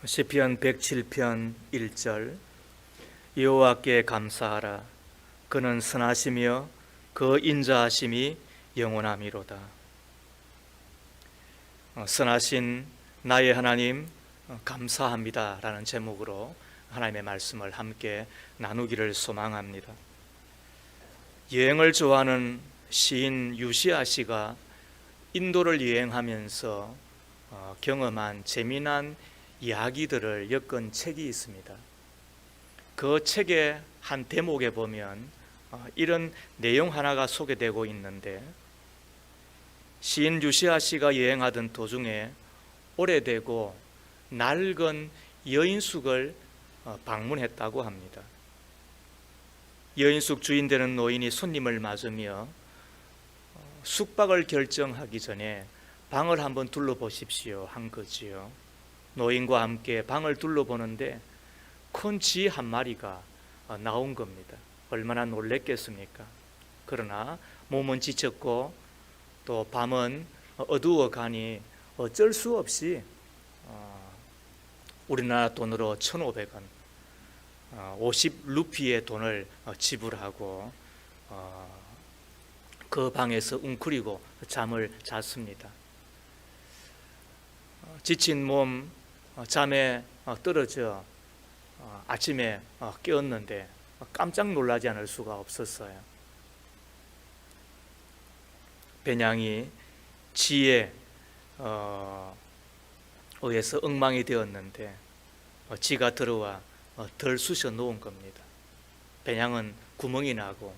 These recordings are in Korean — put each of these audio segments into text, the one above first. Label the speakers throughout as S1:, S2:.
S1: 시편 107편 1절. 여호와께 감사하라. 그는 선하시며 그 인자하심이 영원함이로다. 선하신 나의 하나님 감사합니다 라는 제목으로 하나님의 말씀을 함께 나누기를 소망합니다. 여행을 좋아하는 시인 유시아 씨가 인도를 여행하면서 경험한 재미난 이야기들을 엮은 책이 있습니다. 그 책의 한 대목에 보면 이런 내용 하나가 소개되고 있는데, 시인 유시아 씨가 여행하던 도중에 오래되고 낡은 여인숙을 방문했다고 합니다. 여인숙 주인 되는 노인이 손님을 맞으며 숙박을 결정하기 전에 방을 한번 둘러보십시오 한 거지요. 노인과 함께 방을 둘러보는데 큰 쥐 한 마리가 나온 겁니다. 얼마나 놀랬겠습니까? 그러나 몸은 지쳤고 또 밤은 어두워 가니 어쩔 수 없이 우리나라 돈으로 1,500원 50루피의 돈을 지불하고 그 방에서 웅크리고 잠을 잤습니다. 지친 몸 잠에 떨어져 아침에 깨었는데 깜짝 놀라지 않을 수가 없었어요. 배냥이 쥐에 의해서 엉망이 되었는데 쥐가 들어와 덜 쑤셔 놓은 겁니다. 배냥은 구멍이 나고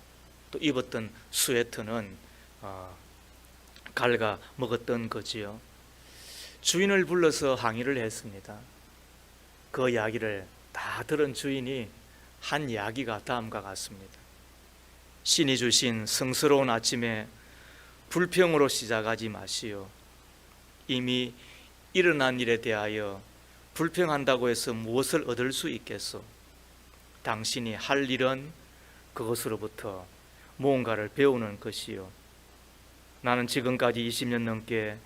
S1: 또 입었던 스웨터는 갉아 먹었던 거지요. 주인을 불러서 항의를 했습니다. 그 이야기를 다 들은 주인이 한 이야기가 다음과 같습니다. 신이 주신 성스러운 아침에 불평으로 시작하지 마시오. 이미 일어난 일에 대하여 불평한다고 해서 무엇을 얻을 수 있겠소? 당신이 할 일은 그것으로부터 무언가를 배우는 것이요. 나는 지금까지 20년 넘게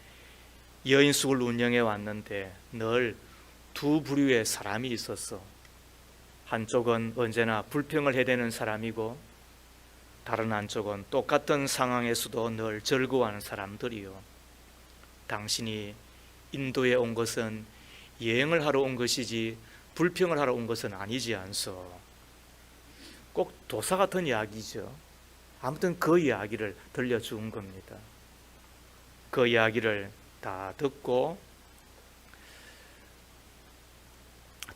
S1: 여인숙을 운영해 왔는데 늘 두 부류의 사람이 있었어. 한쪽은 언제나 불평을 해대는 사람이고, 다른 한쪽은 똑같은 상황에서도 늘 즐거워하는 사람들이요. 당신이 인도에 온 것은 여행을 하러 온 것이지 불평을 하러 온 것은 아니지 않소. 꼭 도사 같은 이야기죠. 아무튼 그 이야기를 들려준 겁니다. 그 이야기를 다 듣고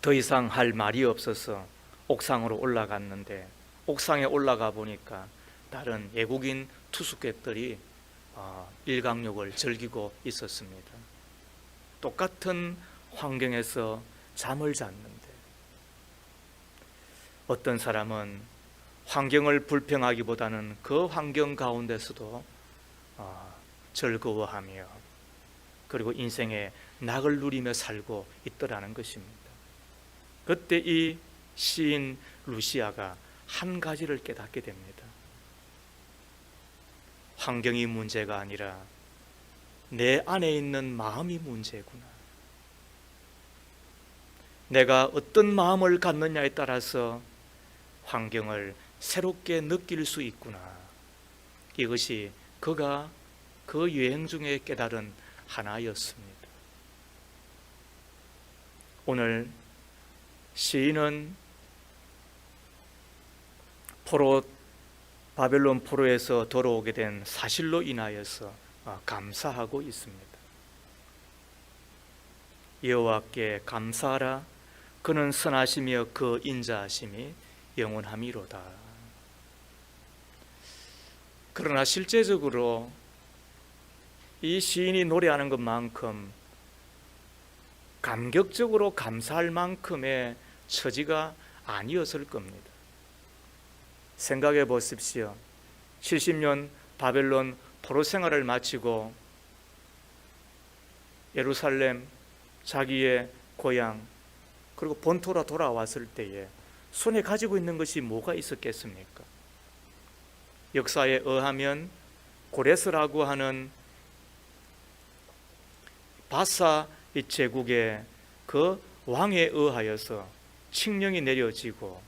S1: 더 이상 할 말이 없어서 옥상으로 올라갔는데, 옥상에 올라가 보니까 다른 외국인 투숙객들이 일광욕을 즐기고 있었습니다. 똑같은 환경에서 잠을 잤는데, 어떤 사람은 환경을 불평하기보다는 그 환경 가운데서도 즐거워하며 그리고 인생의 낙을 누리며 살고 있더라는 것입니다. 그때 이 시인 루시아가 한 가지를 깨닫게 됩니다. 환경이 문제가 아니라 내 안에 있는 마음이 문제구나. 내가 어떤 마음을 갖느냐에 따라서 환경을 새롭게 느낄 수 있구나. 이것이 그가 그 여행 중에 깨달은 하나였습니다. 오늘 시인은 바벨론 포로에서 돌아오게 된 사실로 인하여서 감사하고 있습니다. 여호와께 감사하라. 그는 선하시며 그 인자하심이 영원함이로다. 그러나 실제적으로 이 시인이 노래하는 것만큼 감격적으로 감사할 만큼의 처지가 아니었을 겁니다. 생각해 보십시오. 70년 바벨론 포로 생활을 마치고 예루살렘, 자기의 고향, 그리고 본토로 돌아왔을 때에 손에 가지고 있는 것이 뭐가 있었겠습니까? 역사에 의하면 고레스라고 하는 바사 제국의 그 왕에 의하여서 칙령이 내려지고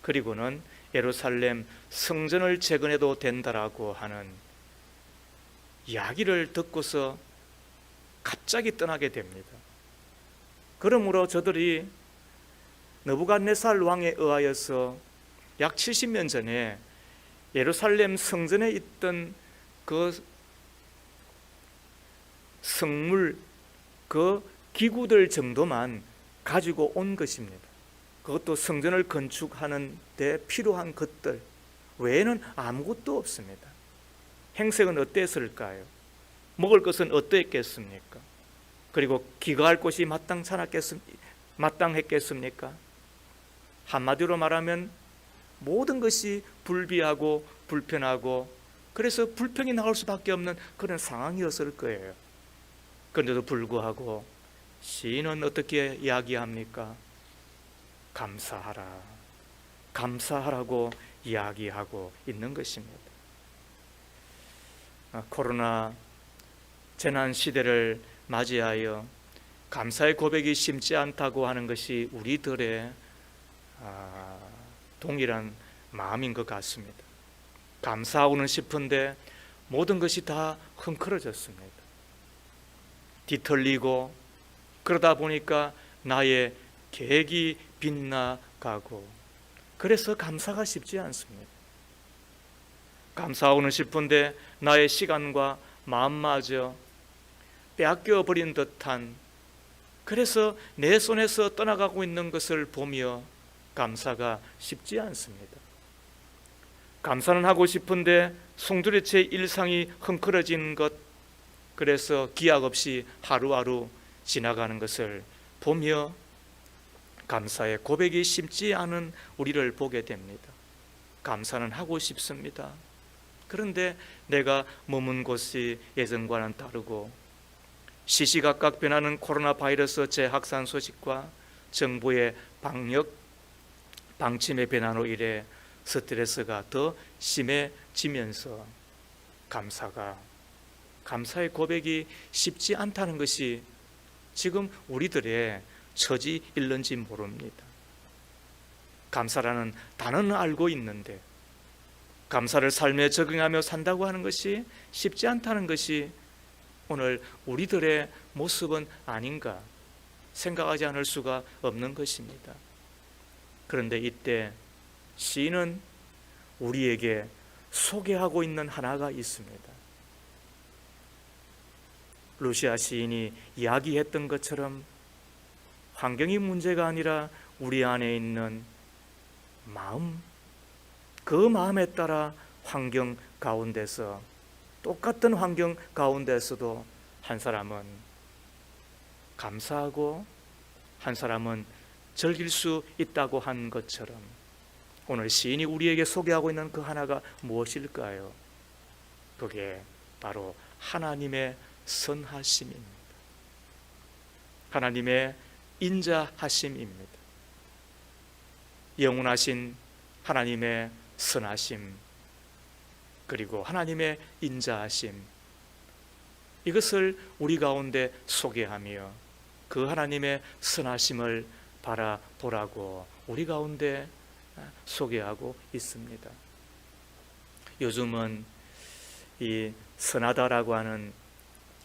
S1: 그리고는 예루살렘 성전을 재건해도 된다라고 하는 이야기를 듣고서 갑자기 떠나게 됩니다. 그러므로 저들이 느부갓네살 왕에 의하여서 약 70년 전에 예루살렘 성전에 있던 그 성물, 그 기구들 정도만 가지고 온 것입니다. 그것도 성전을 건축하는 데 필요한 것들 외에는 아무것도 없습니다. 행색은 어땠을까요? 먹을 것은 어땠겠습니까? 그리고 기거할 곳이 마땅했겠습니까? 한마디로 말하면 모든 것이 불비하고 불편하고 그래서 불평이 나올 수밖에 없는 그런 상황이었을 거예요. 그런데도 불구하고 시인은 어떻게 이야기합니까? 감사하라, 감사하라고 이야기하고 있는 것입니다. 코로나 재난 시대를 맞이하여 감사의 고백이 심지 않다고 하는 것이 우리들의 동일한 마음인 것 같습니다. 감사하고는 싶은데 모든 것이 다 흥크러졌습니다. 뒤틀리고 그러다 보니까 나의 계획이 빗나가고 그래서 감사가 쉽지 않습니다. 감사하고는 싶은데 나의 시간과 마음마저 빼앗겨 버린 듯한 그래서 내 손에서 떠나가고 있는 것을 보며 감사가 쉽지 않습니다. 감사는 하고 싶은데 송두리째 일상이 흥크러진 것 그래서 기약 없이 하루하루 지나가는 것을 보며 감사의 고백이 쉽지 않은 우리를 보게 됩니다. 감사는 하고 싶습니다. 그런데 내가 머문 곳이 예전과는 다르고 시시각각 변하는 코로나 바이러스 재확산 소식과 정부의 방역 방침의 변화로 인해 스트레스가 더 심해지면서 감사의 고백이 쉽지 않다는 것이 지금 우리들의 처지일는지 모릅니다. 감사라는 단어는 알고 있는데 감사를 삶에 적용하며 산다고 하는 것이 쉽지 않다는 것이 오늘 우리들의 모습은 아닌가 생각하지 않을 수가 없는 것입니다. 그런데 이때 시인은 우리에게 소개하고 있는 하나가 있습니다. 루시아 시인이 이야기했던 것처럼 환경이 문제가 아니라 우리 안에 있는 마음, 그 마음에 따라 환경 가운데서 똑같은 환경 가운데서도 한 사람은 감사하고 한 사람은 즐길 수 있다고 한 것처럼 오늘 시인이 우리에게 소개하고 있는 그 하나가 무엇일까요? 그게 바로 하나님의 선하심입니다. 하나님의 인자하심입니다. 영원하신 하나님의 선하심 그리고 하나님의 인자하심 이것을 우리 가운데 소개하며 그 하나님의 선하심을 바라보라고 우리 가운데 소개하고 있습니다. 요즘은 이 선하다라고 하는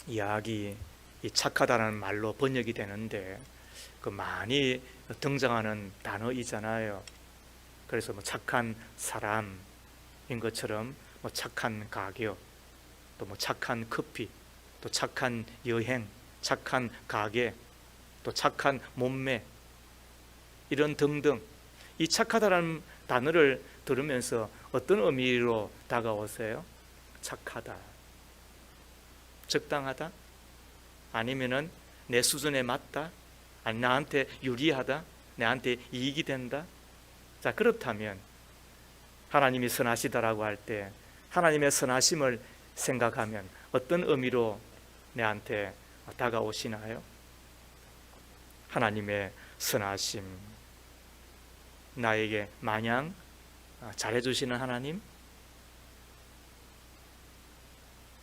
S1: 이야기, 이 착하다라는 말로 번역이 되는데 그 많이 등장하는 단어이잖아요. 그래서 뭐 착한 사람인 것처럼 뭐 착한 가격, 또 뭐 착한 커피, 또 착한 여행, 착한 가게, 또 착한 몸매 이런 등등 이 착하다라는 단어를 들으면서 어떤 의미로 다가오세요? 착하다, 적당하다, 아니면은 내 수준에 맞다, 아니 나한테 유리하다, 나한테 이익이 된다. 자, 그렇다면 하나님이 선하시다라고 할 때 하나님의 선하심을 생각하면 어떤 의미로 내한테 다가오시나요? 하나님의 선하심, 나에게 마냥 잘해주시는 하나님,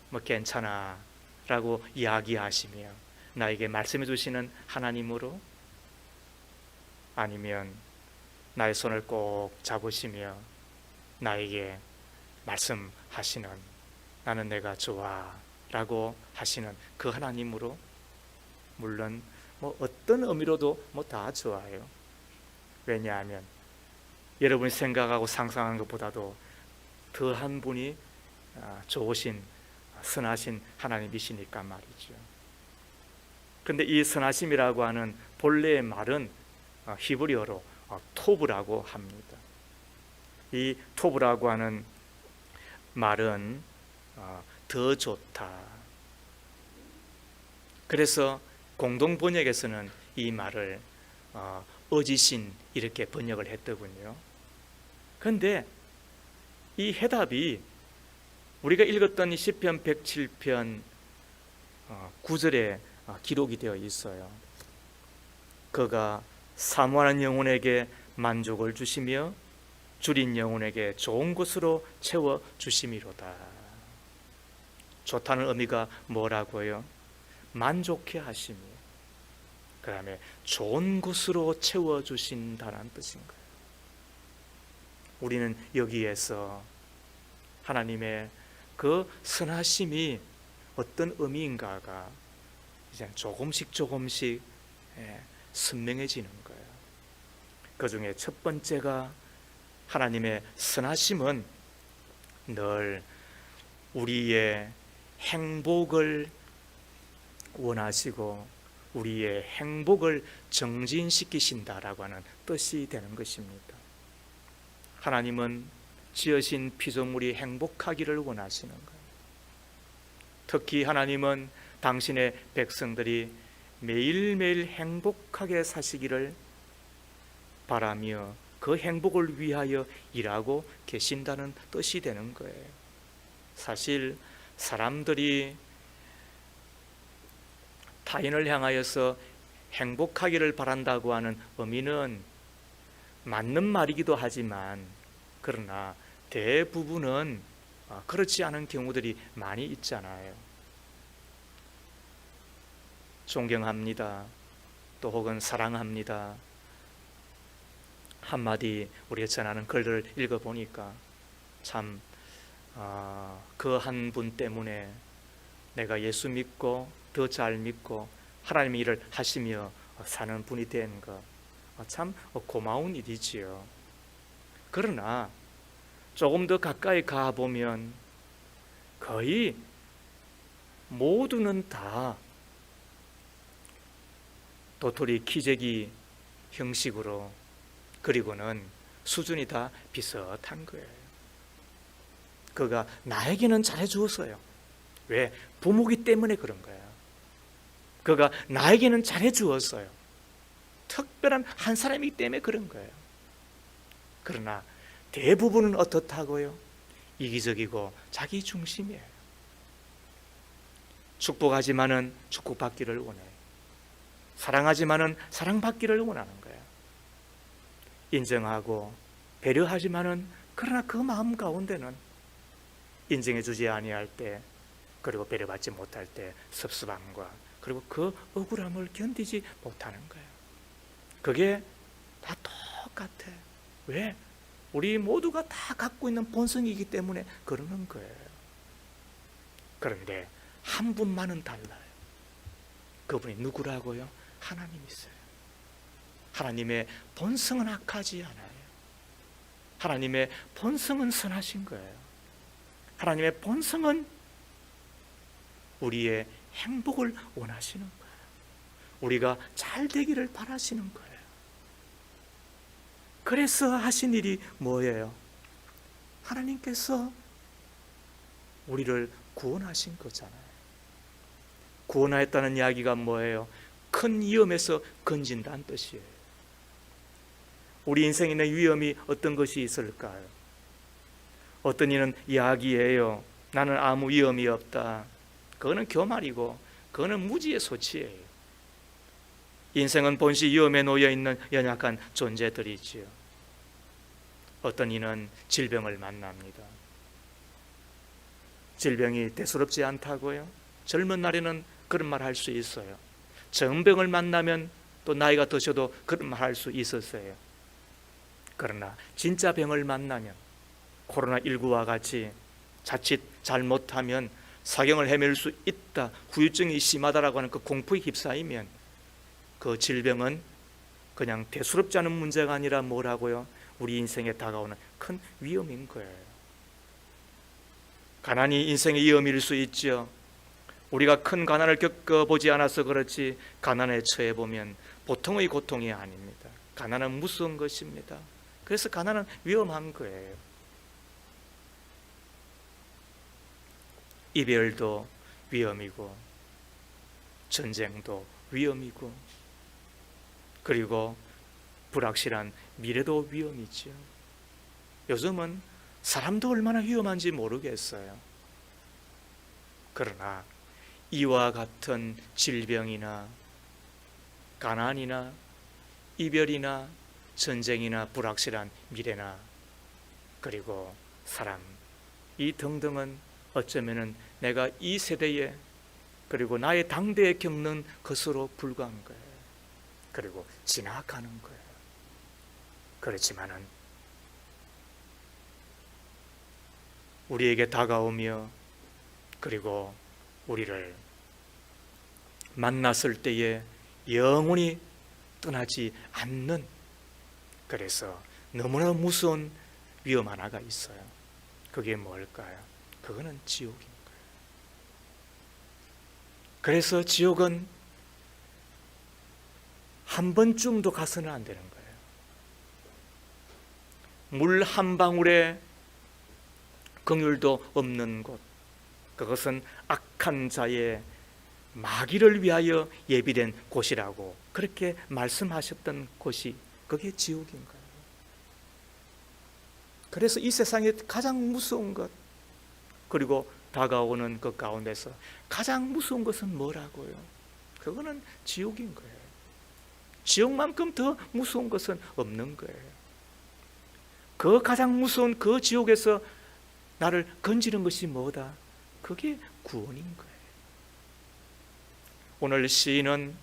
S1: 뭐 괜찮아 라고 이야기하시며 나에게 말씀해 주시는 하나님으로 아니면 나의 손을 꼭 잡으시며 나에게 말씀하시는, 나는 내가 좋아 라고 하시는 그 하나님으로, 물론 어떤 의미로도 다 좋아요. 왜냐하면 여러분이 생각하고 상상한 것보다도 더한 분이 좋으신 선하신 하나님이시니까 말이죠. 그런데 이 선하심이라고 하는 본래의 말은 히브리어로 토브라고 합니다. 이 토브라고 하는 말은 더 좋다. 그래서 공동 번역에서는 이 말을 어지신 이렇게 번역을 했더군요. 그런데 이 해답이 우리가 읽었던 이 시편 107편 9절에 기록이 되어 있어요. 그가 사모하는 영혼에게 만족을 주시며 줄인 영혼에게 좋은 것으로 채워 주심이로다. 좋다는 의미가 뭐라고요? 만족해 하심이, 그 다음에 좋은 것으로 채워 주신다는 뜻인 거예요. 우리는 여기에서 하나님의 그 선하심이 어떤 의미인가가 이제 조금씩 선명해지는 거예요. 그 중에 첫 번째가, 하나님의 선하심은 늘 우리의 행복을 원하시고 우리의 행복을 정진시키신다라고 하는 뜻이 되는 것입니다. 하나님은 지으신 피조물이 행복하기를 원하시는 거예요. 특히 하나님은 당신의 백성들이 매일매일 행복하게 사시기를 바라며 그 행복을 위하여 일하고 계신다는 뜻이 되는 거예요. 사실 사람들이 타인을 향하여서 행복하기를 바란다고 하는 의미는 맞는 말이기도 하지만, 그러나 대부분은 그렇지 않은 경우들이 많이 있잖아요. 존경합니다, 또 혹은 사랑합니다 한마디 우리가 전하는 글을 읽어보니까 참 그 한 분 때문에 내가 예수 믿고 더 잘 믿고 하나님의 일을 하시며 사는 분이 된 것, 참 고마운 일이지요. 그러나 조금 더 가까이 가보면 거의 모두는 다 도토리 키재기 형식으로, 그리고는 수준이 다 비슷한 거예요. 그가 나에게는 잘해주었어요. 왜? 부모기 때문에 그런 거예요. 그가 나에게는 잘해주었어요. 특별한 한 사람이기 때문에 그런 거예요. 그러나 대부분은 어떻다고요? 이기적이고 자기 중심이에요. 축복하지만은 축복받기를 원해요. 사랑하지만은 사랑받기를 원하는 거예요. 인정하고 배려하지만은 그러나 그 마음 가운데는 인정해주지 아니할 때, 그리고 배려받지 못할 때 섭섭함과 그리고 그 억울함을 견디지 못하는 거예요. 그게 다 똑같아. 왜? 우리 모두가 다 갖고 있는 본성이기 때문에 그러는 거예요. 그런데 한 분만은 달라요. 그분이 누구라고요? 하나님이세요. 하나님의 본성은 악하지 않아요. 하나님의 본성은 선하신 거예요. 하나님의 본성은 우리의 행복을 원하시는 거예요. 우리가 잘 되기를 바라시는 거예요. 그래서 하신 일이 뭐예요? 하나님께서 우리를 구원하신 거잖아요. 구원하였다는 이야기가 뭐예요? 큰 위험에서 건진다는 뜻이에요. 우리 인생에 있는 위험이 어떤 것이 있을까요? 어떤 이는 이야기예요. 나는 아무 위험이 없다. 그거는 교말이고 그거는 무지의 소치예요. 인생은 본시 위험에 놓여 있는 연약한 존재들이지요. 어떤 이는 질병을 만납니다. 질병이 대수롭지 않다고요? 젊은 날에는 그런 말 할 수 있어요. 정병을 만나면 또 나이가 드셔도 그런 말 할 수 있었어요. 그러나 진짜 병을 만나면 코로나19와 같이 자칫 잘못하면 사경을 헤맬 수 있다, 후유증이 심하다라고 하는 그 공포에 휩싸이면 그 질병은 그냥 대수롭지 않은 문제가 아니라 뭐라고요? 우리 인생에 다가오는 큰 위험인 거예요. 가난이 인생의 위험일 수 있죠. 우리가 큰 가난을 겪어보지 않아서 그렇지 가난에 처해보면 보통의 고통이 아닙니다. 가난은 무서운 것입니다. 그래서 가난은 위험한 거예요. 이별도 위험이고 전쟁도 위험이고 그리고 불확실한 미래도 위험이죠. 요즘은 사람도 얼마나 위험한지 모르겠어요. 그러나 이와 같은 질병이나 가난이나 이별이나 전쟁이나 불확실한 미래나 그리고 사람, 이 등등은 어쩌면은 내가 이 세대에 그리고 나의 당대에 겪는 것으로 불과한 거예요. 그리고 지나가는 거예요. 그렇지만은 우리에게 다가오며 그리고 우리를 만났을 때에 영원히 떠나지 않는, 그래서 너무나 무서운 위험 하나가 있어요. 그게 뭘까요? 그거는 지옥인 거예요. 그래서 지옥은 한 번쯤도 가서는 안 되는 거예요. 물 한 방울에 긍휼도 없는 곳, 그것은 악한 자의 마귀를 위하여 예비된 곳이라고 그렇게 말씀하셨던 곳이 그게 지옥인 거예요. 그래서 이 세상에 가장 무서운 것, 그리고 다가오는 그 가운데서 가장 무서운 것은 뭐라고요? 그거는 지옥인 거예요. 지옥만큼 더 무서운 것은 없는 거예요. 그 가장 무서운 그 지옥에서 나를 건지는 것이 뭐다? 그게 구원인 거예요. 오늘 시인은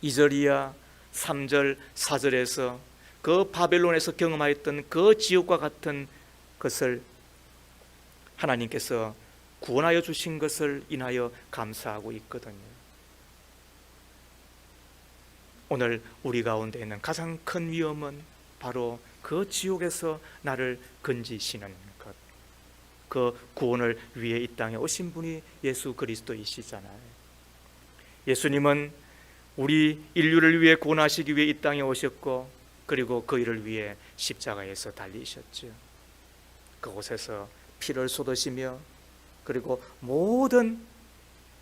S1: 2절 이하 3절 4절에서 그 바벨론에서 경험하였던 그 지옥과 같은 것을 하나님께서 구원하여 주신 것을 인하여 감사하고 있거든요. 오늘 우리 가운데 있는 가장 큰 위험은 바로 그 지옥에서 나를 건지시는 것, 그 구원을 위해 이 땅에 오신 분이 예수 그리스도이시잖아요. 예수님은 우리 인류를 위해 구원하시기 위해 이 땅에 오셨고, 그리고 그 일을 위해 십자가에서 달리셨죠. 그곳에서 피를 쏟으시며 그리고 모든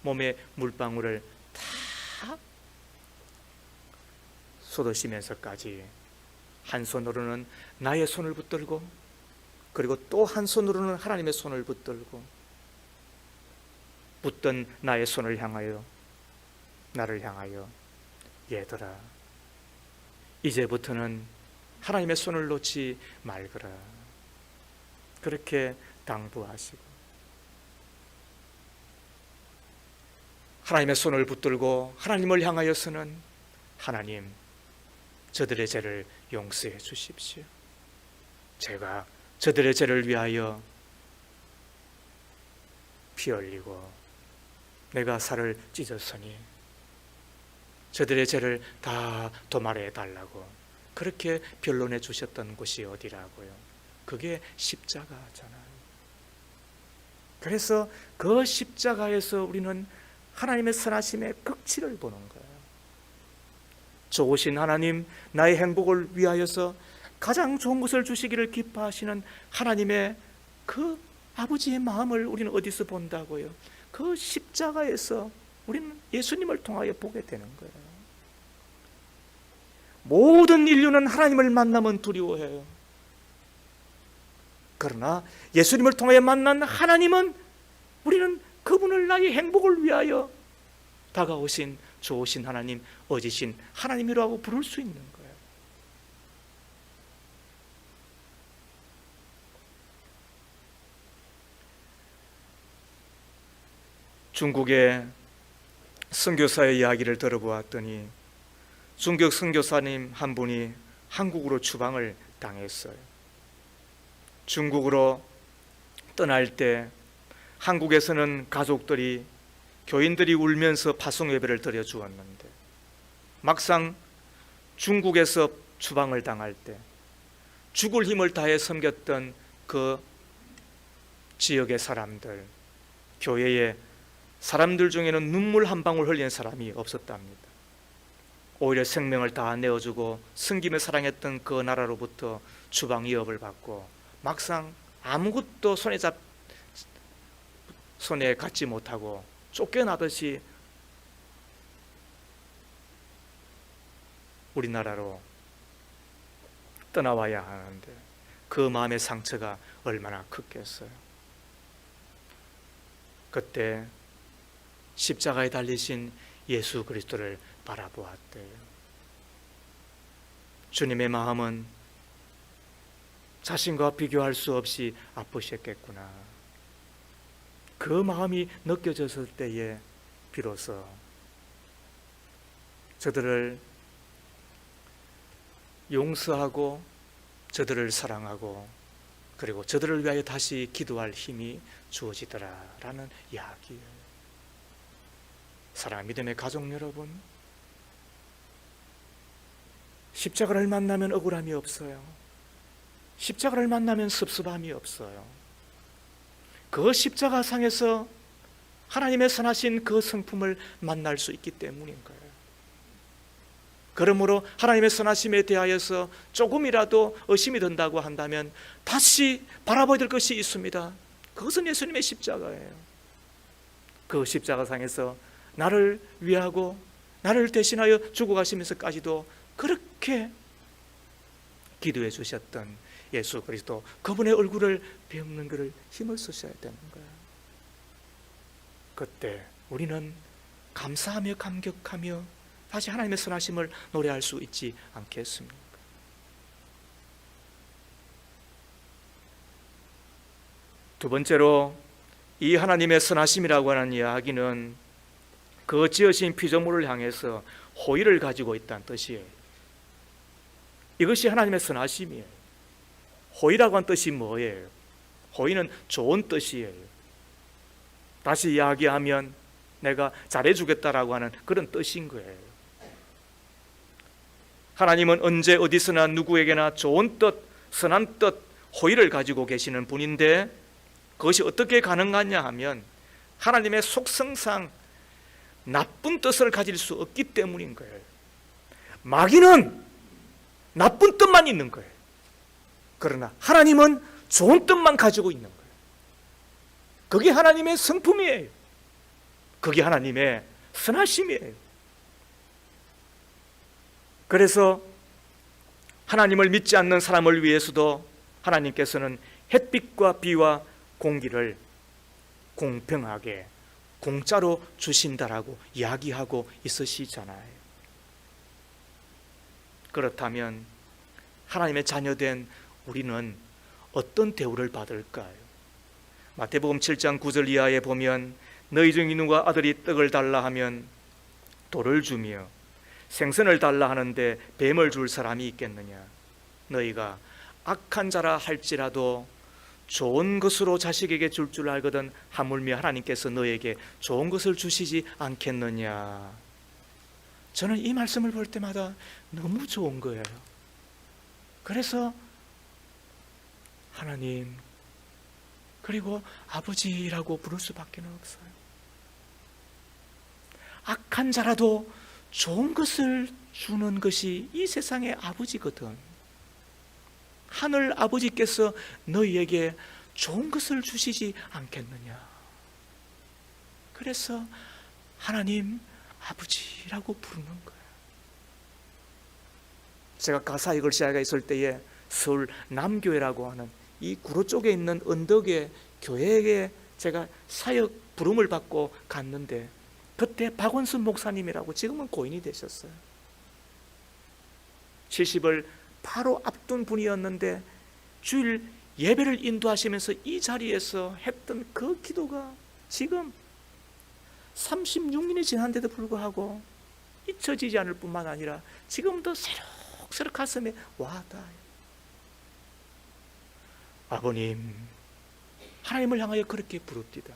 S1: 몸의 물방울을 다 쏟으시면서까지 한 손으로는 나의 손을 붙들고 그리고 또 한 손으로는 하나님의 손을 붙들고 붙든 나의 손을 향하여 나를 향하여 얘들아, 이제부터는 하나님의 손을 놓지 말거라, 그렇게 당부하시고 하나님의 손을 붙들고 하나님을 향하여서는 하나님, 저들의 죄를 용서해 주십시오. 제가 저들의 죄를 위하여 피 흘리고 내가 살을 찢었으니 저들의 죄를 다 도말해 달라고 그렇게 변론해 주셨던 곳이 어디라고요? 그게 십자가잖아요. 그래서 그 십자가에서 우리는 하나님의 선하심의 극치를 보는 거예요. 좋으신 하나님, 나의 행복을 위하여서 가장 좋은 것을 주시기를 기뻐하시는 하나님의 그 아버지의 마음을 우리는 어디서 본다고요? 그 십자가에서 우리는 예수님을 통하여 보게 되는 거예요. 모든 인류는 하나님을 만나면 두려워해요. 그러나 예수님을 통하여 만난 하나님은, 우리는 그분을 나의 행복을 위하여 다가오신 좋으신 하나님, 어지신 하나님이라고 부를 수 있는 거예요. 중국의 선교사의 이야기를 들어보았더니 중국 선교사님 한 분이 한국으로 추방을 당했어요. 중국으로 떠날 때 한국에서는 가족들이, 교인들이 울면서 파송 예배를 드려 주었는데, 막상 중국에서 추방을 당할 때 죽을 힘을 다해 섬겼던 그 지역의 사람들, 교회의 사람들 중에는 눈물 한 방울 흘린 사람이 없었답니다. 오히려 생명을 다 내어주고 섬기며 사랑했던 그 나라로부터 추방 위협을 받고 막상 아무것도 손에 갖지 못하고 쫓겨나듯이 우리나라로 떠나와야 하는데 그 마음의 상처가 얼마나 컸겠어요. 그때 십자가에 달리신 예수 그리스도를 바라보았대요. 주님의 마음은 자신과 비교할 수 없이 아프셨겠구나. 그 마음이 느껴졌을 때에 비로소 저들을 용서하고 저들을 사랑하고 그리고 저들을 위하여 다시 기도할 힘이 주어지더라라는 이야기예요. 사랑하는 믿음의 가족 여러분, 십자가를 만나면 억울함이 없어요. 십자가를 만나면 섭섭함이 없어요. 그 십자가상에서 하나님의 선하신 그 성품을 만날 수 있기 때문인 거예요. 그러므로 하나님의 선하심에 대하여서 조금이라도 의심이 든다고 한다면 다시 바라봐야 될 것이 있습니다. 그것은 예수님의 십자가예요. 그 십자가상에서 나를 위하고 나를 대신하여 죽어가시면서까지도 그렇게 기도해 주셨던 예수 그리스도, 그분의 얼굴을 배우는 것을 힘을 쓰셔야 되는 거예요. 그때 우리는 감사하며 감격하며 다시 하나님의 선하심을 노래할 수 있지 않겠습니까? 두 번째로 이 하나님의 선하심이라고 하는 이야기는 그 지으신 피조물을 향해서 호의를 가지고 있다는 뜻이에요. 이것이 하나님의 선하심이에요. 호의라고 하는 뜻이 뭐예요? 호의는 좋은 뜻이에요. 다시 이야기하면 내가 잘해주겠다라고 하는 그런 뜻인 거예요. 하나님은 언제 어디서나 누구에게나 좋은 뜻, 선한 뜻, 호의를 가지고 계시는 분인데 그것이 어떻게 가능하냐 하면 하나님의 속성상 나쁜 뜻을 가질 수 없기 때문인 거예요. 마귀는 나쁜 뜻만 있는 거예요. 그러나 하나님은 좋은 뜻만 가지고 있는 거예요. 그게 하나님의 성품이에요. 그게 하나님의 선하심이에요. 그래서 하나님을 믿지 않는 사람을 위해서도 하나님께서는 햇빛과 비와 공기를 공평하게 공짜로 주신다라고 이야기하고 있으시잖아요. 그렇다면 하나님의 자녀된 우리는 어떤 대우를 받을까요? 마태복음 7장 9절 이하에 보면 너희 중 누가 아들이 떡을 달라 하면 돌을 주며 생선을 달라 하는데 뱀을 줄 사람이 있겠느냐? 너희가 악한 자라 할지라도 좋은 것으로 자식에게 줄 줄 알거든 하물며 하나님께서 너에게 좋은 것을 주시지 않겠느냐? 저는 이 말씀을 볼 때마다 너무 좋은 거예요. 그래서 하나님 그리고 아버지라고 부를 수밖에 없어요. 악한 자라도 좋은 것을 주는 것이 이 세상의 아버지거든. 하늘 아버지께서 너희에게 좋은 것을 주시지 않겠느냐? 그래서 하나님 아버지라고 부르는 거예요. 제가 가사이글 시야가 있을 때에 서울 남교회라고 하는 이 구로 쪽에 있는 언덕의 교회에 제가 사역 부름을 받고 갔는데 그때 박원순 목사님이라고 지금은 고인이 되셨어요. 70을 바로 앞둔 분이었는데 주일 예배를 인도하시면서 이 자리에서 했던 그 기도가 지금 36년이 지났는데도 불구하고 잊혀지지 않을 뿐만 아니라 지금도 새록새록 가슴에 와닿아요. 아버님, 하나님을 향하여 그렇게 부릅디다.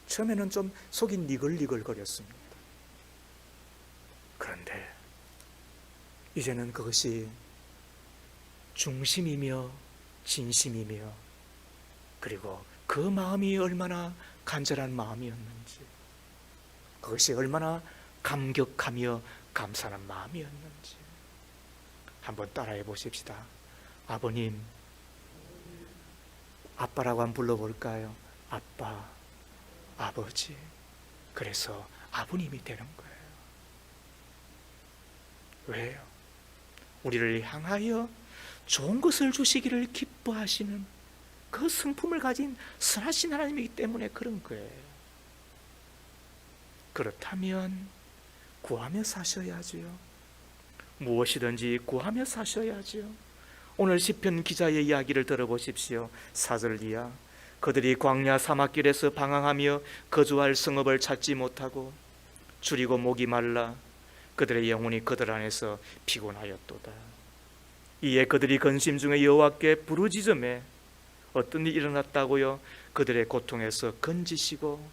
S1: 처음에는 좀 속이 니글니글 거렸습니다. 그런데 이제는 그것이 중심이며 진심이며, 그리고 그 마음이 얼마나 간절한 마음이었는지, 그것이 얼마나 감격하며 감사한 마음이었는지 한번 따라해 보십시다. 아버님, 아빠라고 한번 불러볼까요? 아빠, 아버지. 그래서 아버님이 되는 거예요. 왜요? 우리를 향하여 좋은 것을 주시기를 기뻐하시는 그 성품을 가진 선하신 하나님이기 때문에 그런 거예요. 그렇다면 구하며 사셔야지요. 무엇이든지 구하며 사셔야지요. 오늘 시편 기자의 이야기를 들어보십시오. 4절 이하, 그들이 광야 사막길에서 방황하며 거주할 성읍을 찾지 못하고 줄이고 목이 말라 그들의 영혼이 그들 안에서 피곤하였도다. 이에 그들이 근심 중에 여호와께 부르짖음에 어떤 일이 일어났다고요? 그들의 고통에서 건지시고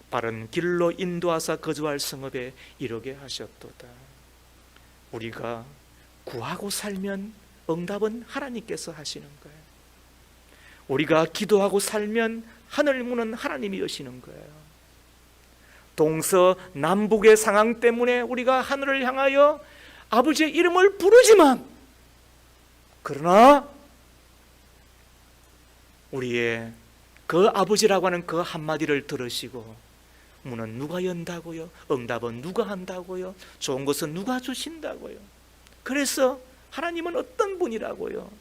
S1: 바른 길로 인도하사 거주할 성읍에 이르게 하셨도다. 우리가 구하고 살면 응답은 하나님께서 하시는 거예요. 우리가 기도하고 살면 하늘 문은 하나님이 여시는 거예요. 동서남북의 상황 때문에 우리가 하늘을 향하여 아버지의 이름을 부르지만, 그러나 우리의 그 아버지라고 하는 그 한마디를 들으시고 문은 누가 연다고요? 응답은 누가 한다고요? 좋은 것은 누가 주신다고요? 그래서 하나님은 어떤 분이라고요?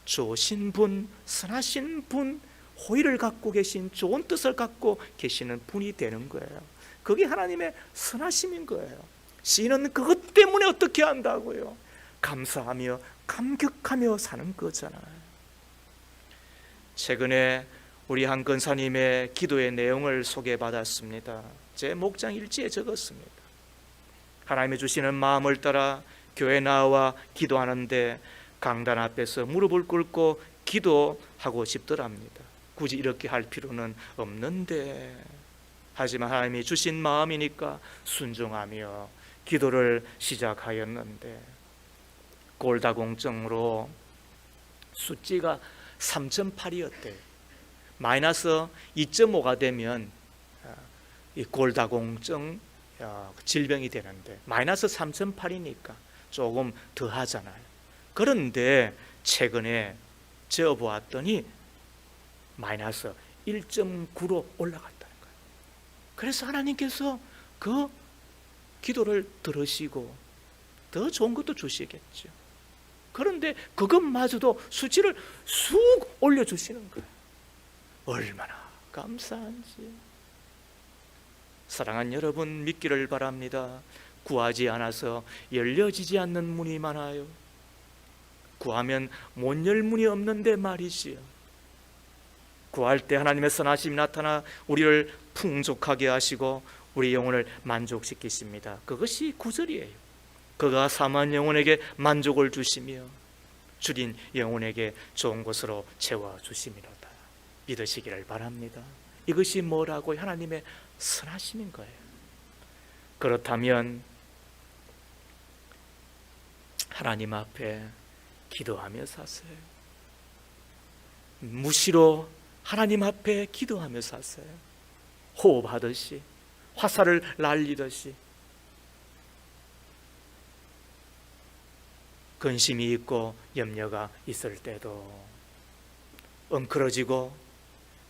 S1: 좋으신 분, 선하신 분, 호의를 갖고 계신, 좋은 뜻을 갖고 계시는 분이 되는 거예요. 그게 하나님의 선하심인 거예요. 시인은 그것 때문에 어떻게 한다고요? 감사하며 감격하며 사는 거잖아요. 최근에 우리 한 권사님의 기도의 내용을 소개받았습니다. 제 목장 일지에 적었습니다. 하나님이 주시는 마음을 따라 교회 나와 기도하는데 강단 앞에서 무릎을 꿇고 기도하고 싶더랍니다. 굳이 이렇게 할 필요는 없는데, 하지만 하나님이 주신 마음이니까 순종하며 기도를 시작하였는데, 골다공증으로 수치가 3008이었대요. 마이너스 2.5가 되면 이 골다공증 질병이 되는데 마이너스 3008이니까 조금 더 하잖아요. 그런데 최근에 재어보았더니 마이너스 1.9로 올라갔다는 거예요. 그래서 하나님께서 그 기도를 들으시고 더 좋은 것도 주시겠죠. 그런데 그것마저도 수치를 쑥 올려주시는 거예요. 얼마나 감사한지. 사랑하는 여러분, 믿기를 바랍니다. 구하지 않아서 열려지지 않는 문이 많아요. 구하면 못 열 문이 없는데 말이지요. 구할 때 하나님의 선하심이 나타나 우리를 풍족하게 하시고 우리 영혼을 만족시키십니다. 그것이 구절이에요. 그가 사모한 영혼에게 만족을 주시며 줄인 영혼에게 좋은 것으로 채워주심이로다. 믿으시기를 바랍니다. 이것이 뭐라고? 하나님의 선하심인 거예요. 그렇다면 하나님 앞에 기도하며 사세요. 무시로 하나님 앞에 기도하며 사세요. 호흡하듯이, 화살을 날리듯이. 근심이 있고 염려가 있을 때도, 엉클어지고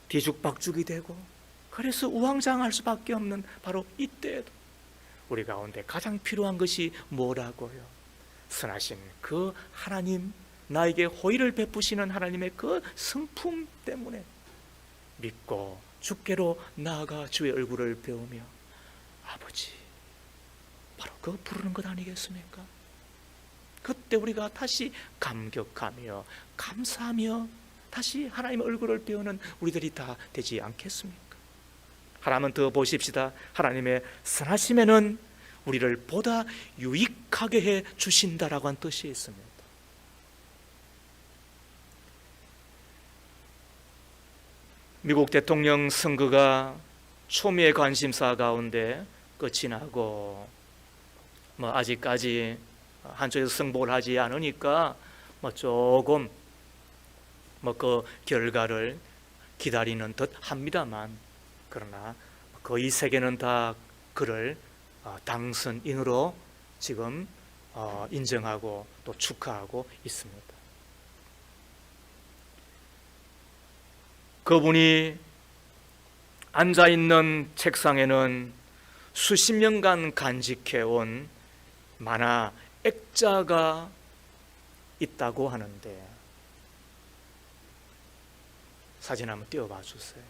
S1: 뒤죽박죽이 되고, 그래서 우왕좌왕할 수밖에 없는 바로 이때에도 우리 가운데 가장 필요한 것이 뭐라고요? 선하신 그 하나님, 나에게 호의를 베푸시는 하나님의 그 성품 때문에 믿고 주께로 나아가 주의 얼굴을 배우며 아버지, 바로 그거 부르는 것 아니겠습니까? 그때 우리가 다시 감격하며 감사하며 다시 하나님의 얼굴을 배우는 우리들이 다 되지 않겠습니까? 하나만 더 보십시다. 하나님의 선하심에는 우리를 보다 유익하게 해 주신다라고 한 뜻이 있습니다. 미국 대통령 선거가 초미의 관심사 가운데 끝이 나고 아직까지 한쪽에서 승복을 하지 않으니까 조금 그 결과를 기다리는 듯 합니다만, 그러나 거의 세계는 다 그를 당선인으로 지금 인정하고 또 축하하고 있습니다. 그분이 앉아있는 책상에는 수십 년간 간직해온 만화 액자가 있다고 하는데, 사진 한번 띄워봐 주세요.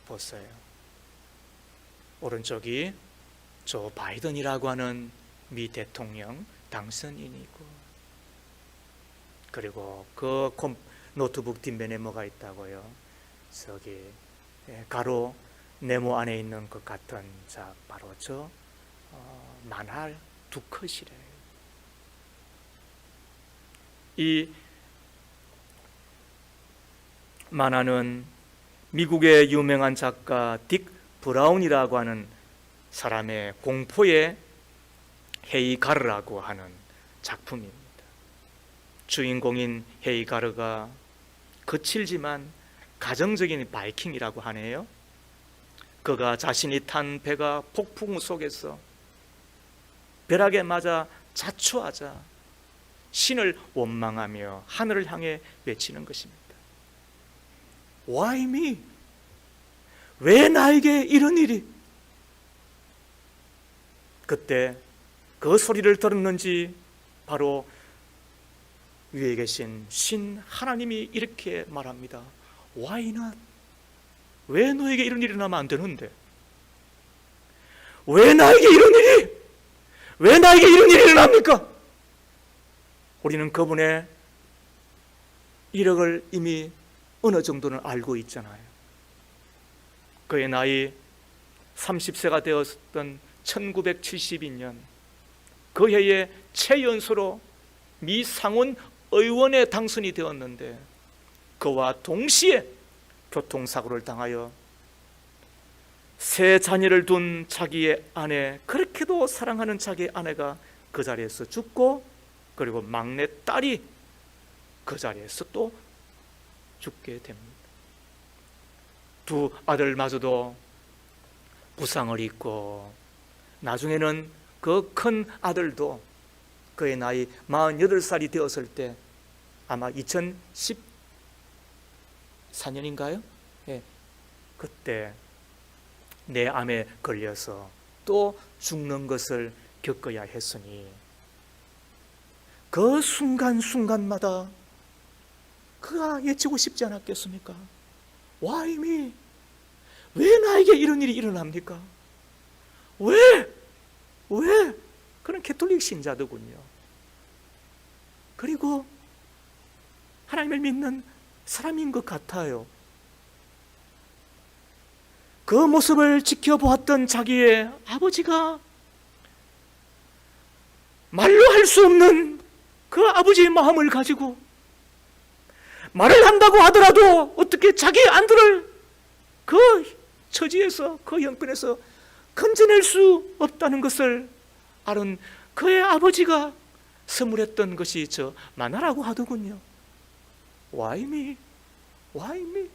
S1: 보세요. 오른쪽이 조 바이든이라고 하는 미 대통령 당선인이고, 그리고 그 노트북 뒷면에 뭐가 있다고요? 저기 가로 네모 안에 있는 것 같은 바로 저 만화 두 컷이래요. 이 만화는 미국의 유명한 작가 딕 브라운이라고 하는 사람의 공포의 헤이가르라고 하는 작품입니다. 주인공인 헤이가르가 거칠지만 가정적인 바이킹이라고 하네요. 그가 자신이 탄 배가 폭풍 속에서 벼락에 맞아 자초하자 신을 원망하며 하늘을 향해 외치는 것입니다. Why me? 왜 나에게 이런 일이? 그때 그 소리를 들었는지 바로 위에 계신 신 하나님이 이렇게 말합니다. Why not? 왜 너에게 이런 일이 나면 안 되는데? 왜 나에게 이런 일이? 왜 나에게 이런 일이 일어납니까? 우리는 그분의 이력을 이미 어느 정도는 알고 있잖아요. 그의 나이 30세가 되었던 1972년 그 해에 최연소로 미 상원 의원에 당선이 되었는데, 그와 동시에 교통사고를 당하여 세 자녀를 둔 자기의 아내, 그렇게도 사랑하는 자기의 아내가 그 자리에서 죽고, 그리고 막내 딸이 그 자리에서 또 죽게 됩니다. 두 아들마저도 부상을 입고, 나중에는 그 큰 아들도 그의 나이 48살이 되었을 때, 아마 2014년인가요? 예, 그때 뇌암에 걸려서 또 죽는 것을 겪어야 했으니, 그 순간순간마다 그가 외치고 싶지 않았겠습니까? Why me? 왜 나에게 이런 일이 일어납니까? 왜? 그런 캐톨릭 신자더군요. 그리고 하나님을 믿는 사람인 것 같아요. 그 모습을 지켜보았던 자기의 아버지가 말로 할 수 없는 그 아버지의 마음을 가지고, 말을 한다고 하더라도 어떻게 자기 안들을 그 처지에서, 그 형편에서 건져낼 수 없다는 것을 아는 그의 아버지가 선물했던 것이 저 만화라고 하더군요. Why me? Why me?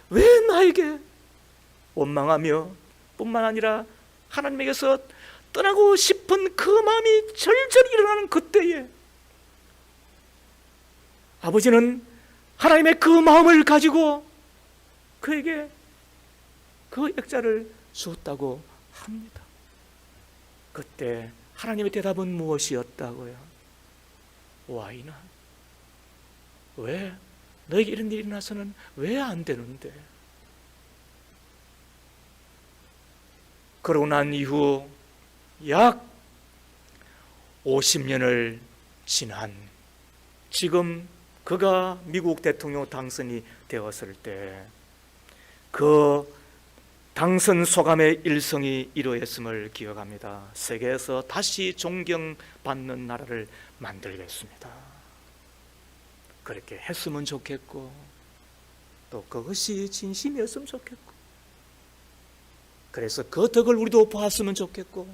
S1: 왜 나에게? 원망하며 뿐만 아니라 하나님에게서 떠나고 싶은 그 마음이 절절히 일어나는 그때에 아버지는 하나님의 그 마음을 가지고 그에게 그 액자를 주었다고 합니다. 그때 하나님의 대답은 무엇이었다고요? Why not? 왜? 너에게 이런 일이 나서는 왜 안 되는데? 그러고 난 이후 약 50년을 지난 지금 그가 미국 대통령 당선이 되었을 때 그 당선 소감의 일성이 이루어졌음을 기억합니다. 세계에서 다시 존경받는 나라를 만들겠습니다. 그렇게 했으면 좋겠고, 또 그것이 진심이었으면 좋겠고, 그래서 그 덕을 우리도 보았으면 좋겠고,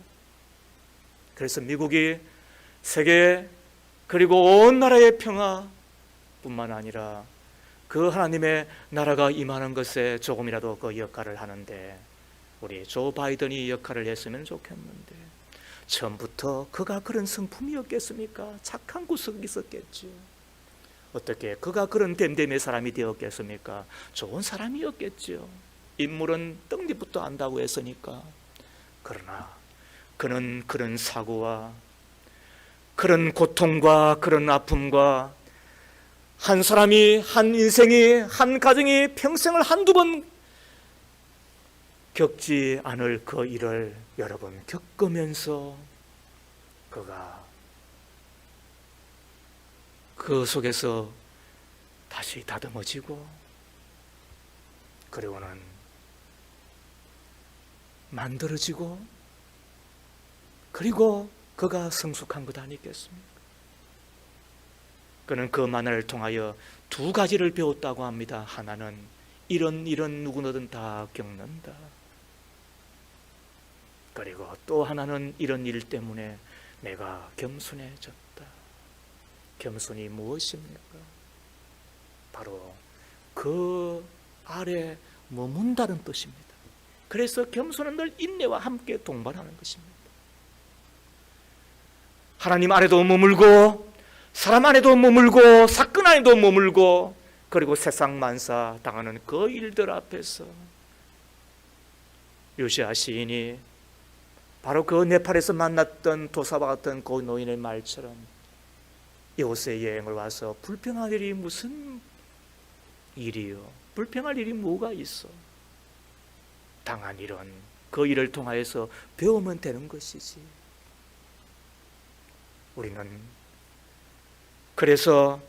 S1: 그래서 미국이 세계 그리고 온 나라의 평화뿐만 아니라 그 하나님의 나라가 임하는 것에 조금이라도 그 역할을 하는데 우리 조 바이든이 역할을 했으면 좋겠는데, 처음부터 그가 그런 성품이었겠습니까? 착한 구석이 있었겠죠. 어떻게 그가 그런 댐댐의 사람이 되었겠습니까? 좋은 사람이었겠죠. 인물은 떡잎부터 안다고 했으니까. 그러나 그는 그런 사고와 그런 고통과 그런 아픔과 한 사람이, 한 인생이, 한 가정이 평생을 한두 번 겪지 않을 그 일을 여러 번 겪으면서 그가 그 속에서 다시 다듬어지고, 그리고는 만들어지고, 그리고 그가 성숙한 것 아니겠습니까? 그는 그 만화를 통하여 두 가지를 배웠다고 합니다. 하나는 이런 누구든 다 겪는다. 그리고 또 하나는 이런 일 때문에 내가 겸손해졌다. 겸손이 무엇입니까? 바로 그 아래 머문다는 뜻입니다. 그래서 겸손은 늘 인내와 함께 동반하는 것입니다. 하나님 아래도 머물고, 사람 안에도 머물고, 사건 안에도 머물고, 그리고 세상 만사 당하는 그 일들 앞에서 요시야 시인이 바로 그 네팔에서 만났던 도사와 같은 그 노인의 말처럼 이곳에 여행을 와서 불평할 일이 무슨 일이요? 불평할 일이 뭐가 있어? 당한 일은 그 일을 통하여서 배우면 되는 것이지. 우리는 그래서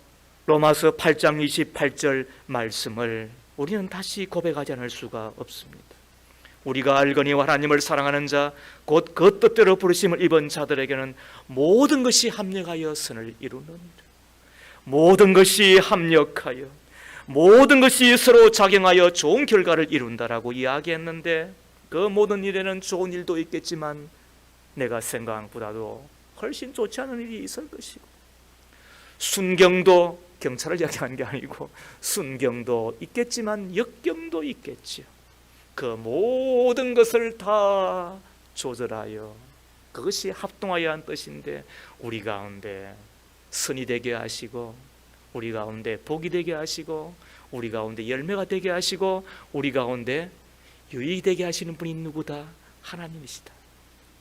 S1: 로마서 8장 28절 말씀을 우리는 다시 고백하지 않을 수가 없습니다. 우리가 알거니와 하나님을 사랑하는 자 곧 그 뜻대로 부르심을 입은 자들에게는 모든 것이 합력하여 선을 이루느니라. 모든 것이 합력하여, 모든 것이 서로 작용하여 좋은 결과를 이룬다라고 이야기했는데, 그 모든 일에는 좋은 일도 있겠지만 내가 생각한 보다도 훨씬 좋지 않은 일이 있을 것이고, 순경도, 경찰을 이야기하는 게 아니고 순경도 있겠지만 역경도 있겠지요. 그 모든 것을 다 조절하여, 그것이 합동하여 한 뜻인데, 우리 가운데 선이 되게 하시고, 우리 가운데 복이 되게 하시고, 우리 가운데 열매가 되게 하시고, 우리 가운데 유익이 되게 하시는 분이 누구다? 하나님이시다.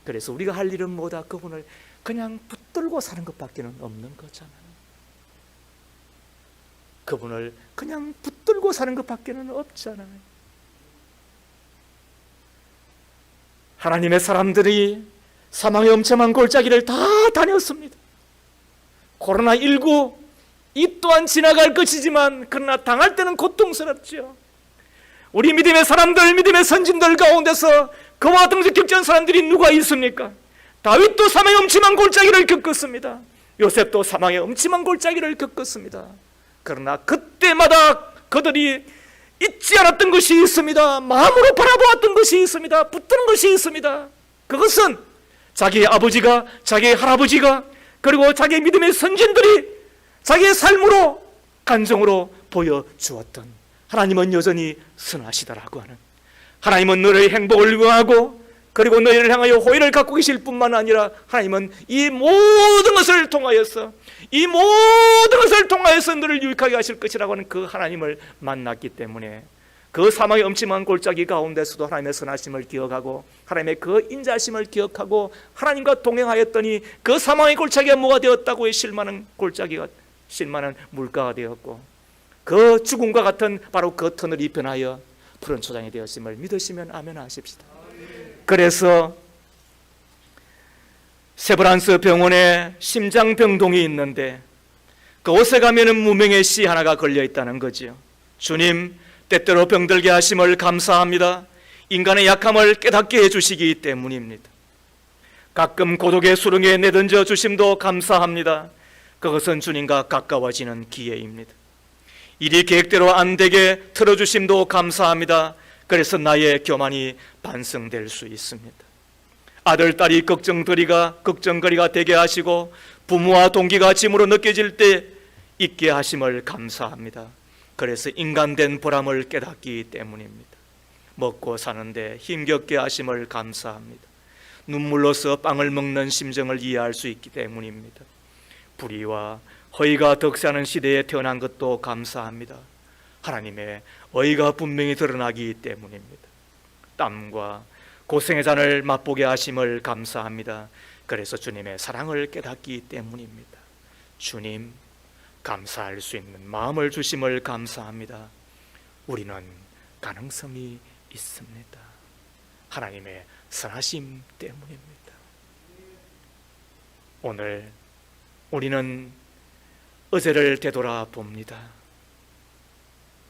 S1: 그래서 우리가 할 일은 뭐다? 그분을 그냥 붙들고 사는 것밖에 없는 거잖아요. 그분을 그냥 붙들고 사는 것밖에 없잖아요. 하나님의 사람들이 사망의 엄청난 골짜기를 다 다녔습니다. 코로나19 이 또한 지나갈 것이지만 그러나 당할 때는 고통스럽죠. 우리 믿음의 사람들, 믿음의 선진들 가운데서 그와 동시 겪은 사람들이 누가 있습니까? 다윗도 사망의 엄침한 골짜기를 겪었습니다. 요셉도 사망의 엄침한 골짜기를 겪었습니다. 그러나 그때마다 그들이 잊지 않았던 것이 있습니다. 마음으로 바라보았던 것이 있습니다. 붙드는 것이 있습니다. 그것은 자기의 아버지가, 자기의 할아버지가, 그리고 자기의 믿음의 선진들이 자기의 삶으로, 간정으로 보여주었던, 하나님은 여전히 선하시다라고 하는, 하나님은 너의 행복을 위하고 그리고 너희를 향하여 호의를 갖고 계실 뿐만 아니라 하나님은 이 모든 것을 통하여서, 이 모든 것을 통하여서 너를 유익하게 하실 것이라고 하는 그 하나님을 만났기 때문에 그 사망의 엄침한 골짜기 가운데서도 하나님의 선하심을 기억하고 하나님의 그 인자심을 기억하고 하나님과 동행하였더니 그 사망의 골짜기가 뭐가 되었다고요? 실만한 골짜기가, 실만한 물가가 되었고, 그 죽음과 같은 바로 그 터널이 변하여 푸른 초장이 되었음을 믿으시면 아멘 하십시다. 그래서 세브란스 병원에 심장병동이 있는데 그곳에 가면은 무명의 씨 하나가 걸려 있다는 거죠. 주님, 때때로 병들게 하심을 감사합니다. 인간의 약함을 깨닫게 해주시기 때문입니다. 가끔 고독의 수렁에 내던져 주심도 감사합니다. 그것은 주님과 가까워지는 기회입니다. 일이 계획대로 안 되게 틀어주심도 감사합니다. 그래서 나의 교만이 반성될 수 있습니다. 아들, 딸이 걱정거리가 되게 하시고 부모와 동기가 짐으로 느껴질 때 있게 하심을 감사합니다. 그래서 인간된 보람을 깨닫기 때문입니다. 먹고 사는데 힘겹게 하심을 감사합니다. 눈물로써 빵을 먹는 심정을 이해할 수 있기 때문입니다. 불의와 허위가 덕사하는 시대에 태어난 것도 감사합니다. 하나님의 의가 분명히 드러나기 때문입니다. 땀과 고생의 잔을 맛보게 하심을 감사합니다. 그래서 주님의 사랑을 깨닫기 때문입니다. 주님, 감사할 수 있는 마음을 주심을 감사합니다. 우리는 가능성이 있습니다. 하나님의 선하심 때문입니다. 오늘 우리는 어제를 되돌아 봅니다.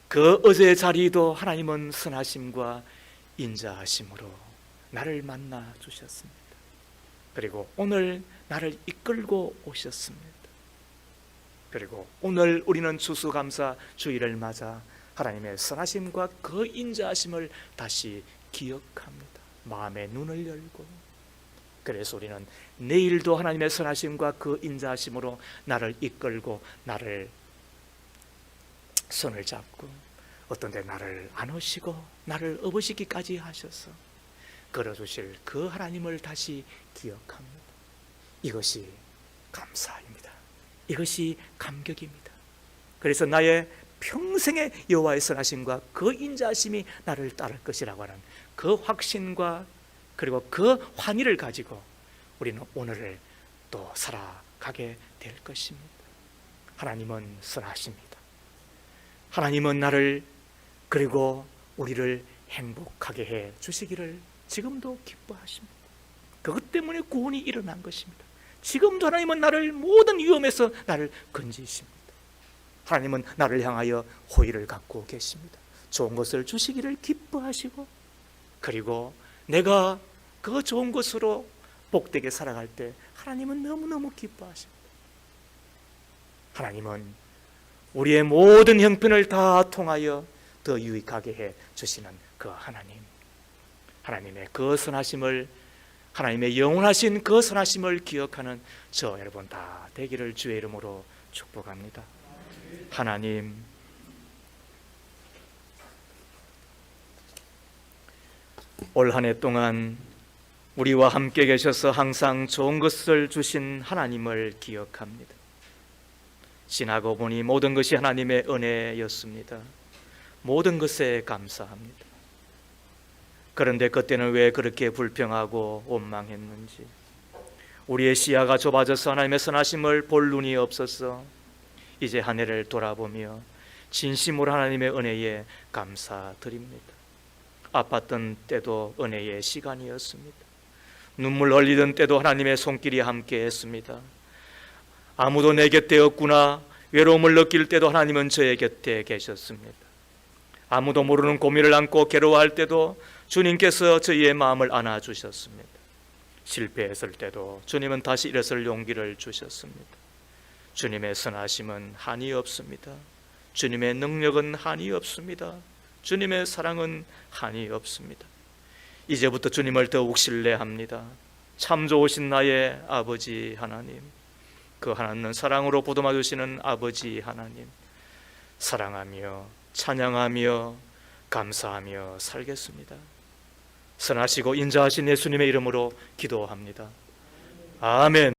S1: 그 어제의 자리도 하나님은 선하심과 인자하심으로 나를 만나 주셨습니다. 그리고 오늘 나를 이끌고 오셨습니다. 그리고 오늘 우리는 추수감사 주일을 맞아 하나님의 선하심과 그 인자하심을 다시 기억합니다. 마음의 눈을 열고, 그래서 우리는 내일도 하나님의 선하심과 그 인자하심으로 나를 이끌고 나를 손을 잡고 어떤 데 나를 안으시고 나를 업으시기까지 하셔서 걸어주실 그 하나님을 다시 기억합니다. 이것이 감사입니다. 이것이 감격입니다. 그래서 나의 평생의 여호와의 선하심과 그 인자하심이 나를 따를 것이라고 하는 그 확신과 그리고 그 환희를 가지고 우리는 오늘을 또 살아가게 될 것입니다. 하나님은 선하십니다. 하나님은 나를 그리고 우리를 행복하게 해 주시기를 지금도 기뻐하십니다. 그것 때문에 구원이 일어난 것입니다. 지금도 하나님은 나를 모든 위험에서 나를 건지십니다. 하나님은 나를 향하여 호의를 갖고 계십니다. 좋은 것을 주시기를 기뻐하시고, 그리고 내가 그 좋은 것으로 복되게 살아갈 때 하나님은 너무너무 기뻐하십니다. 하나님은 우리의 모든 형편을 다 통하여 더 유익하게 해 주시는 그 하나님, 하나님의 그 선하심을, 하나님의 영원하신 그 선하심을 기억하는 저 여러분 다 되기를 주의 이름으로 축복합니다. 하나님, 올 한 해 동안 우리와 함께 계셔서 항상 좋은 것을 주신 하나님을 기억합니다. 지나고 보니 모든 것이 하나님의 은혜였습니다. 모든 것에 감사합니다. 그런데 그때는 왜 그렇게 불평하고 원망했는지, 우리의 시야가 좁아져서 하나님의 선하심을 볼 눈이 없어서 이제 한 해를 돌아보며 진심으로 하나님의 은혜에 감사드립니다. 아팠던 때도 은혜의 시간이었습니다. 눈물 흘리던 때도 하나님의 손길이 함께 했습니다. 아무도 내 곁에 없구나 외로움을 느낄 때도 하나님은 저의 곁에 계셨습니다. 아무도 모르는 고민을 안고 괴로워할 때도 주님께서 저희의 마음을 안아주셨습니다. 실패했을 때도 주님은 다시 일어설 용기를 주셨습니다. 주님의 선하심은 한이 없습니다. 주님의 능력은 한이 없습니다. 주님의 사랑은 한이 없습니다. 이제부터 주님을 더욱 신뢰합니다. 참 좋으신 나의 아버지 하나님, 그 하나님은 사랑으로 보듬어 주시는 아버지 하나님, 사랑하며 찬양하며 감사하며 살겠습니다. 선하시고 인자하신 예수님의 이름으로 기도합니다. 아멘.